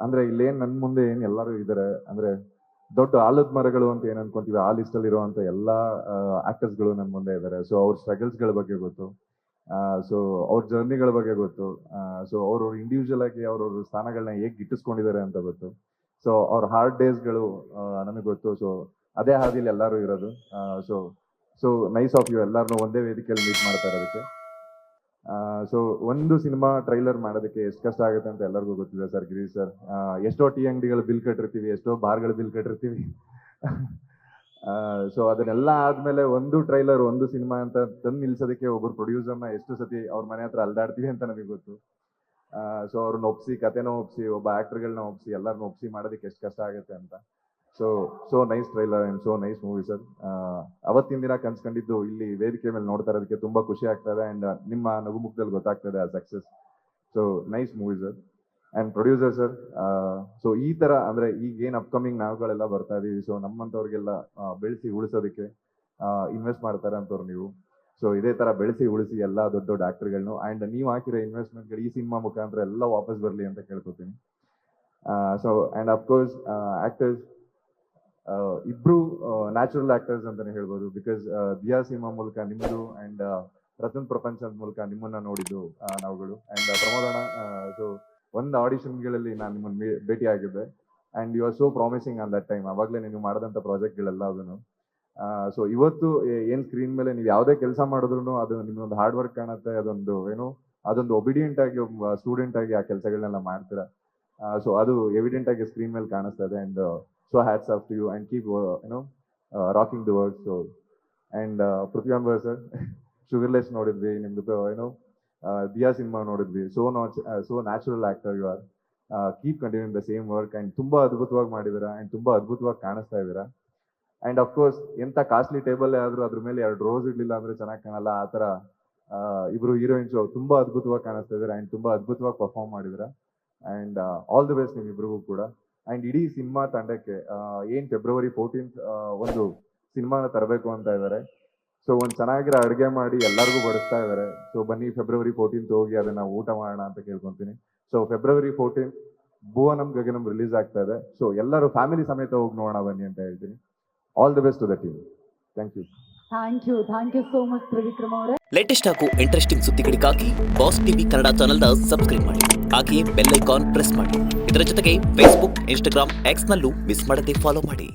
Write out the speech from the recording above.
ಅಂದ್ರೆ ಇಲ್ಲೇನ್ ನನ್ ಮುಂದೆ ಏನ್ ಎಲ್ಲರೂ ಇದಾರೆ ಅಂದ್ರೆ ದೊಡ್ಡ ಆಲದ ಮರಗಳು ಅಂತ ಏನ್ ಅನ್ಕೊಂತೀವಿ ಆ ಲಿಸ್ಟ್ ಅಲ್ಲಿ ಇರುವಂತ ಎಲ್ಲಾ ಆಕ್ಟರ್ಸ್ ಗಳು ನನ್ ಮುಂದೆ ಇದಾರೆ. ಸೊ ಅವ್ರ ಸ್ಟ್ರಗಲ್ಸ್ ಗಳ ಬಗ್ಗೆ ಗೊತ್ತು, ಸೊ ಅವ್ರ ಜರ್ನಿಗಳ ಬಗ್ಗೆ ಗೊತ್ತು, ಸೊ ಅವ್ರ ಇಂಡಿವಿಜುವಲ್ ಆಗಿ ಅವ್ರವ್ರ ಸ್ಥಾನಗಳನ್ನ ಹೇಗೆ ಗಿಟ್ಟಿಸ್ಕೊಂಡಿದ್ದಾರೆ ಅಂತ ಗೊತ್ತು. ಸೊ ಅವ್ರ ಹಾರ್ಡ್ ಡೇಸ್ಗಳು ನಮಗೆ ಗೊತ್ತು. ಸೊ ಅದೇ ಹಾದಿಲಿ ಎಲ್ಲರೂ ಇರೋದು. So so nice of you ಎಲ್ಲಾರನ್ನೂ ಒಂದೇ ವೇದಿಕೆಯಲ್ಲಿ ಮೀಟ್ ಮಾಡ್ತಾ ಇರೋದಕ್ಕೆ. ಸೊ ಒಂದು ಸಿನಿಮಾ ಟ್ರೈಲರ್ ಮಾಡೋದಕ್ಕೆ ಎಷ್ಟು ಕಷ್ಟ ಆಗುತ್ತೆ ಅಂತ ಎಲ್ಲರಿಗೂ ಗೊತ್ತಿದೆ ಸರ್. ಗಿರೀಶ್ ಸರ್, ಎಷ್ಟೋ ಟೀ ಅಂಗಡಿಗಳ ಬಿಲ್ ಕಟ್ಟಿರ್ತೀವಿ, ಎಷ್ಟೋ ಬಾರ್ಗಳ ಬಿಲ್ ಕಟ್ಟಿರ್ತೀವಿ. ಸೊ ಅದನ್ನೆಲ್ಲ ಆದ್ಮೇಲೆ ಒಂದು ಟ್ರೈಲರ್ ಒಂದು ಸಿನಿಮಾ ಅಂತ ತಂದು ನಿಲ್ಸೋದಕ್ಕೆ ಒಬ್ಬರು ಪ್ರೊಡ್ಯೂಸರ್ನ ಎಷ್ಟು ಸತಿ ಅವ್ರ ಮನೆ ಹತ್ರ ಅಲ್ದಾಡ್ತೀವಿ ಅಂತ ನಮಗೆ ಗೊತ್ತು. ಸೊ ಅವ್ರನ್ನ ಒಪ್ಸಿ, ಕತೆನ ಒಪ್ಸಿ, ಒಬ್ಬ ಆಕ್ಟರ್ಗಳನ್ನ ಒಪ್ಸಿ, ಎಲ್ಲರನ್ನ ಒಪ್ಸಿ ಮಾಡೋದಕ್ಕೆ ಎಷ್ಟು ಕಷ್ಟ ಆಗುತ್ತೆ ಅಂತ. So nice trailer and so nice movie sir. ಅವತ್ತಿನ ದಿನ ಕನ್ಸ್ಕೊಂಡಿದ್ದು ಇಲ್ಲಿ ವೇದಿಕೆ ಮೇಲೆ ನೋಡ್ತಾ ಇರೋದಕ್ಕೆ ತುಂಬಾ ಖುಷಿ ಆಗ್ತದೆ ಅಂಡ್ ನಿಮ್ಮ ನಗುಮುಖದಲ್ಲಿ ಗೊತ್ತಾಗ್ತದೆ ಆ success. So nice movie sir. And producer sir, so ಈ ತರ ಅಂದ್ರೆ ಈಗ ಏನ್ ಅಪ್ಕಮಿಂಗ್ ನಾವುಗಳೆಲ್ಲ ಬರ್ತಾ ಇದೀವಿ, ಸೊ ನಮ್ಮಂತವ್ರಿಗೆಲ್ಲ ಬೆಳೆಸಿ ಉಳಿಸೋದಕ್ಕೆ ಇನ್ವೆಸ್ಟ್ ಮಾಡ್ತಾರೆ ಅಂತವ್ರು ನೀವು. ಸೊ ಇದೇ ತರ ಬೆಳೆಸಿ ಉಳಿಸಿ ಎಲ್ಲಾ ದೊಡ್ಡ ದೊಡ್ಡ ಆಕ್ಟರ್ಗಳನ್ನು ಅಂಡ್ ನೀವು ಹಾಕಿರೋ ಇನ್ವೆಸ್ಟ್ಮೆಂಟ್ಗಳು ಈ ಸಿನಿಮಾ ಮುಖಾಂತರ ಎಲ್ಲ ವಾಪಸ್ ಬರ್ಲಿ ಅಂತ ಕೇಳ್ಕೊತೀನಿ. ಸೊ ಅಂಡ್ ಅಫ್ಕೋರ್ಸ್ ಆಕ್ಟರ್ಸ್ ಇಬ್ರು ನ್ಯಾಚುರಲ್ ಆಕ್ಟರ್ಸ್ ಅಂತಾನೆ ಹೇಳ್ಬೋದು. ಬಿಕಾಸ್ ದಿಯಾ ಸಿನಿಮಾ ಮೂಲಕ ನಿಮ್ದು ಅಂಡ್ ರತನ್ ಪ್ರಪಂಚದ ಮೂಲಕ ನಿಮ್ಮನ್ನ ನೋಡಿದ್ದು ನಾವುಗಳು. ಅಂಡ್ ಪ್ರಮೋದಣ್ಣ, ಸೊ ಒಂದು ಆಡಿಷನ್ಗಳಲ್ಲಿ ನಾನು ನಿಮ್ಮನ್ನು ಭೇಟಿ ಆಗಿದ್ದೆ and you are so promising on that time. ಅವಾಗಲೇ ನೀವು ಮಾಡಿದಂಥ ಪ್ರಾಜೆಕ್ಟ್ಗಳೆಲ್ಲ ಅದನ್ನು. ಸೊ ಇವತ್ತು ಏನ್ ಸ್ಕ್ರೀನ್ ಮೇಲೆ ನೀವು ಯಾವುದೇ ಕೆಲಸ ಮಾಡಿದ್ರು ಅದು ನಿಮ್ಮೊಂದು ಹಾರ್ಡ್ ವರ್ಕ್ ಕಾಣುತ್ತೆ. ಅದೊಂದು ಒಬಿಡಿಯಂಟ್ ಆಗಿ ಒಬ್ಬ ಸ್ಟೂಡೆಂಟ್ ಆಗಿ ಆ ಕೆಲಸಗಳನ್ನೆಲ್ಲ ಮಾಡ್ತೀರಾ. ಸೊ ಅದು ಎವಿಡೆಂಟ್ ಆಗಿ ಸ್ಕ್ರೀನ್ ಮೇಲೆ ಕಾಣಿಸ್ತಾ ಇದೆ. And so hats off to you and keep rocking the work. So and ಪೃಥ್ವಿಅಂಬರ್ sir, sugarless ನೋಡಿದ್ವಿ, ನಿಮ್ದು ದಿಯಾ ಸಿನಿಮಾ ನೋಡಿದ್ವಿ. So natural actor you are. Keep continuing the same work and ತುಂಬಾ ಅದ್ಭುತವಾಗಿ ಮಾಡಿದೀರಾ ಅಂಡ್ ತುಂಬಾ ಅದ್ಭುತವಾಗಿ ಕಾಣಿಸ್ತಾ ಇದ್ದೀರಾ. ಅಂಡ್ ಅಫ್ಕೋರ್ಸ್ ಎಂತ ಕಾಸ್ಟ್ಲಿ ಟೇಬಲ್ ಆದ್ರೂ ಅದ್ರ ಮೇಲೆ 2 ರೋಸ್ ಇಡ್ಲಿಲ್ಲ ಅಂದ್ರೆ ಚೆನ್ನಾಗಿ ಕಾಣಲ್ಲ. ಆ ತರ ಇಬ್ರು ಹೀರೋಯಿನ್ಸ್ ತುಂಬಾ ಅದ್ಭುತವಾಗಿ ಕಾಣಿಸ್ತಾ ಇದಾರೆ ಅಂಡ್ ತುಂಬಾ ಅದ್ಭುತವಾಗಿ ಪರ್ಫಾರ್ಮ್ ಮಾಡಿದಿರಾ. ಅಂಡ್ ಆಲ್ ದಿ ಬೆಸ್ಟ್ ನಿಮ್ಮಿಬ್ರಿಗೂ ಕೂಡ. ಅಂಡ್ ಇಡೀ ಸಿನಿಮಾ ತಂಡಕ್ಕೆ ಏನ್ February 14th ಒಂದು ಸಿನಿಮಾನ ತರಬೇಕು ಅಂತ ಇದ್ದಾರೆ. ಸೊ ಒಂದು ಚೆನ್ನಾಗಿರೋ ಅಡುಗೆ ಮಾಡಿ ಎಲ್ಲರಿಗೂ ಬಡಿಸ್ತಾ ಇದ್ದಾರೆ. ಸೊ ಬನ್ನಿ February 14th ಹೋಗಿ ಅದನ್ನ ಊಟ ಮಾಡೋಣ ಅಂತ ಕೇಳ್ಕೊಂತೀನಿ. So February 14th ಭುವನಂ Gaganam release ಆಗ್ತಾ ಇದೆ. ಸೊ ಎಲ್ಲರೂ ಫ್ಯಾಮಿಲಿ ಸಮೇತ ಹೋಗಿ ನೋಡೋಣ ಬನ್ನಿ ಅಂತ ಹೇಳ್ತೀನಿ. All the best to the team. Thank you so much Trivikram ಅವರೇ. ಲೇಟೆಸ್ಟ್ ಹಾಗೂ ಇಂಟ್ರೆಸ್ಟಿಂಗ್ ಸುದ್ದಿಗಳಿಗಾಗಿ ಬಾಸ್ ಟಿವಿ ಕನ್ನಡ ಚಾನೆಲ್ನ ಸಬ್ಸ್ಕ್ರೈಬ್ ಮಾಡಿ, ಹಾಗೆಯೇ ಬೆಲ್ ಐಕಾನ್ ಪ್ರೆಸ್ ಮಾಡಿ. ಇದರ ಜೊತೆಗೆ ಫೇಸ್ಬುಕ್, ಇನ್ಸ್ಟಾಗ್ರಾಮ್, ಎಕ್ಸ್ ನಲ್ಲೂ ಮಿಸ್ ಮಾಡದೆ ಫಾಲೋ ಮಾಡಿ.